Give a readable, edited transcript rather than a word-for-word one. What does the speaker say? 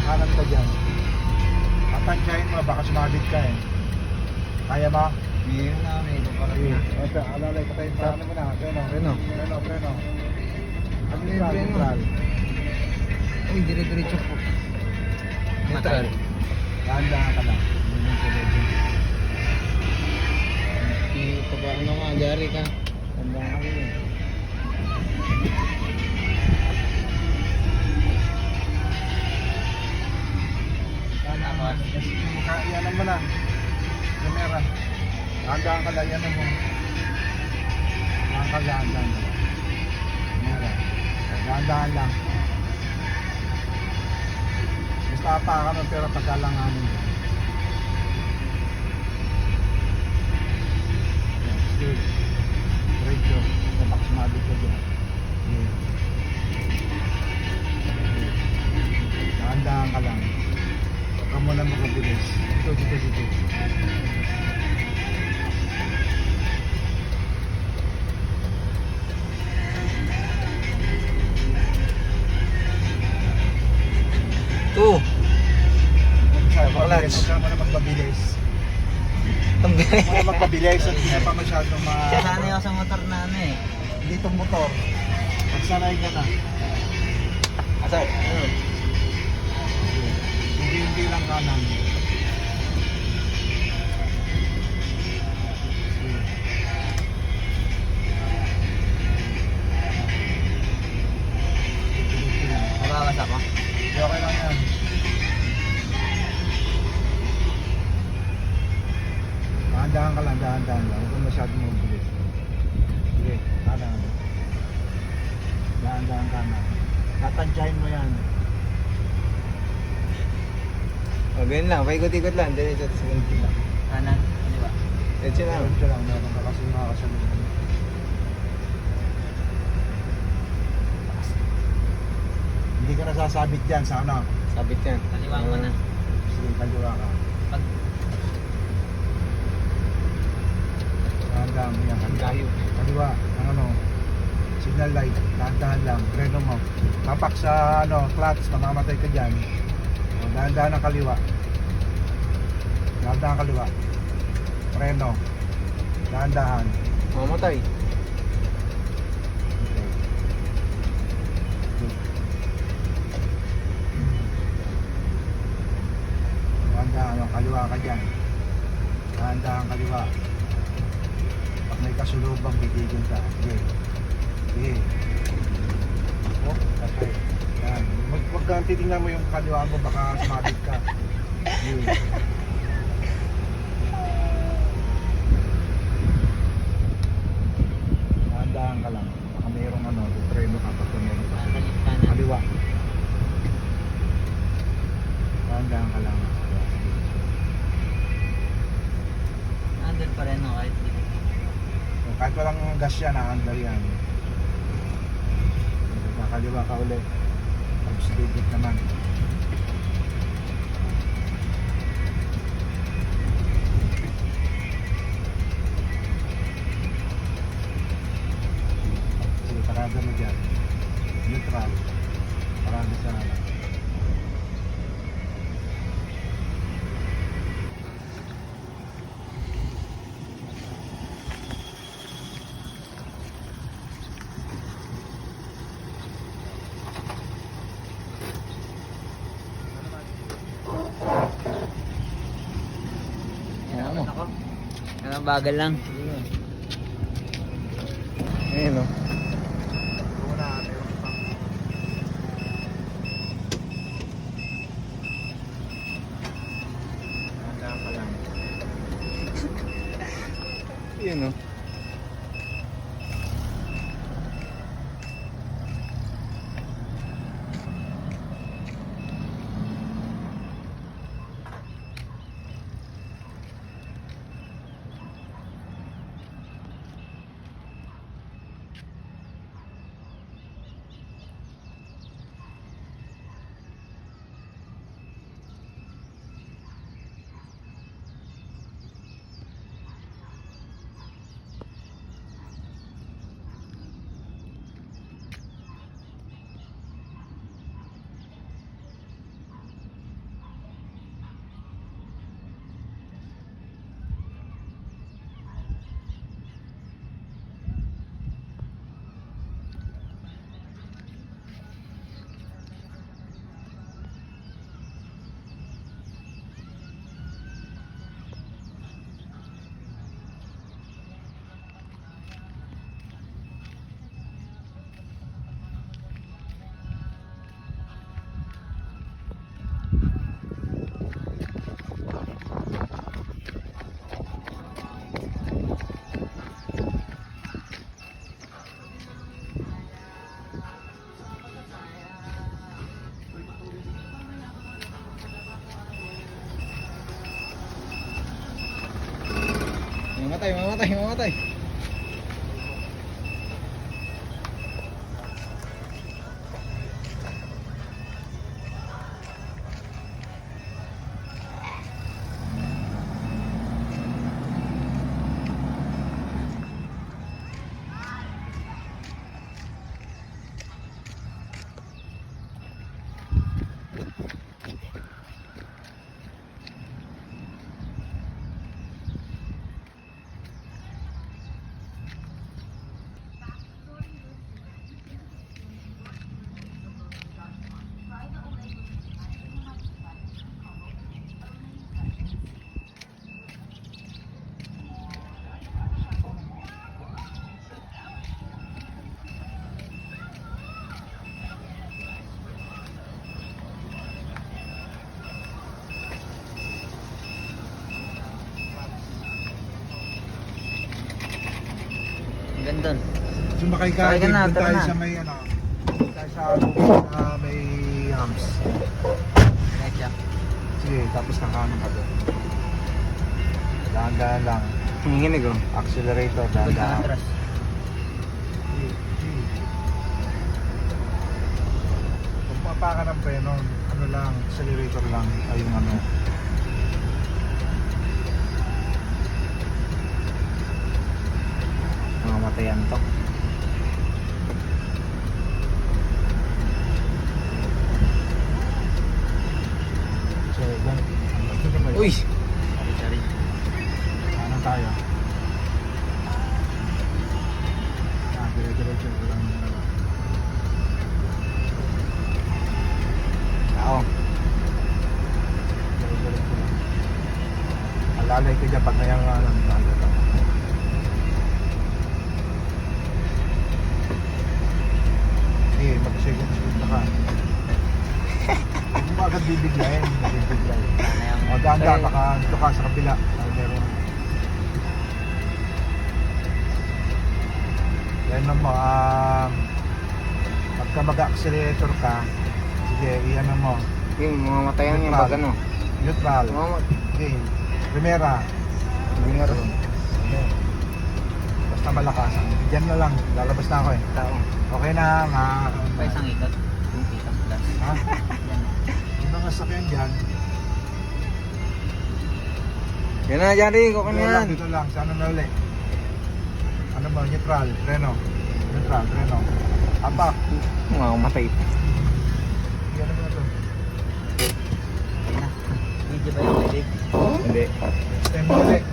kanan ka dyan. Tatansyahin mo, baka sumabit ka eh. Kaya ba? Meron na, may paparat Sige. na. Ito, alalay, patayin pa mo na. Preno. Preno. Ano yung preno? Neutral. Uy, dire-diretso po. Neutral. Dahan-dahan ka lang. Ito ba, ano nga, jari ka. Tanda ka rin eh. Yan naman na. Kamera. Dahan-dahan ka lang, yan mo. Dahan-dahan lang. Kamera. Dahan-dahan lang. Basta pa ka ng pera pagkalanganin. Good. Great job. Sabak sumabit ka dyan. Dahan-dahan ka lang. Huwag ka muna makabilis. Dito. Two. Huwag ka muna magpabilis. Huwag ka muna magpabilis at hindi pa masyadong Sanay ako sa motor na ano eh. dito motor. Magsanay ka na. Asal, ano? Hindi lang kanan. Mabawas ako. Okay lang yan. Dahan-dahan ka lang, dahan-dahan lang. Huwag kang masyadong mabilis. Sige, kanan. Dahan-dahan kanan. Tatansyahin mo yan. O, ganyan lang. Paikot-ikot lang. Diretso sa ganito lang. Kanan, ano ba? Diretso lang. Diretso lang, meron ka kasi makakasunod. Hindi ka nasasabit dyan sa ano. Sabit yan. Kaliwa mo na. Sige, kaliwa ka. Dahan-dahan mo yan. Kaliwa, ang ano, signal light, dahan-dahan lang, preno mo. Tapak sa ano, clutch, mamamatay ka dyan. O, dahan-dahan ang kaliwa. Dahan-dahan kaliwa. Preno. Dahan-dahan. Mamatay. Okay. Good. Dahan-dahan, ano, kaliwa ka dyan. Dahan-dahan kaliwa. Pag may kasulubang, bitigil ka. Okay. Okay. Oh, okay. Yan. Huwag kang titingnan mo yung kaliwa mo, baka sumabit ka. Okay. Dahan-dahan ka lang. Baka mayroong ano, preno ka pag meron ka. Kaliwa. Dahan-dahan ka lang. Andun pa rin ako kahit dito. Kahit walang gas yan, nakandar yan. Kakaliwa ka ulit. Tapos dibig naman. Sige, parada mo dyan. Neutral. Parada sa ano. Yan mo. Yan bagal lang. Ayun o. Una, meron pang handa ka lang. Yun o. Mamatay. Ganda. Sumakay ka, Sakay ka na, doon tara tayo na. sa may ano, tayo sa may hams. Medya. Sige, tapos kakanan ka doon. Dahan-dahan lang. Nanginginig oh. Accelerator, Good na dahan-dahan. atras. Kung papa ka ng preno, ano lang, accelerator lang, ay yung ano. Mamamatayan to. So, kung, Uy! Sorry. ano tayo? Dire-diretso lang. Tao. Dire-diretso lang. Alalay ko dyan pag nayangalan. Eh, mag-second na ka. Hindi mo agad bibiglayin. Bibiglayin. Sana yung... O, dahan-dahan, baka dito ka sa kabila. Ay, meron. Yan lang mo, pagka mag-accelerator ka, sige, iyan mo. Yung mamamatayan yung pag ano. Neutral. Okay. Primera. Primera. Okay. Basta malakas. Diyan na lang. Lalabas na ako eh. Tao. Okay na, Pa isang ikot. Yung kitang plus. Ha? Yan. Yung mga sakyan dyan, Yan na, Jari. Kukunin dito lang, yan. dito lang. Sana na uli. Ano ba? Neutral. Preno. Neutral. Preno. Apak. Mamamatay. Yan naman na to. Ayun na. Medyo ba yung pwede? Hindi. Extend mo ulit.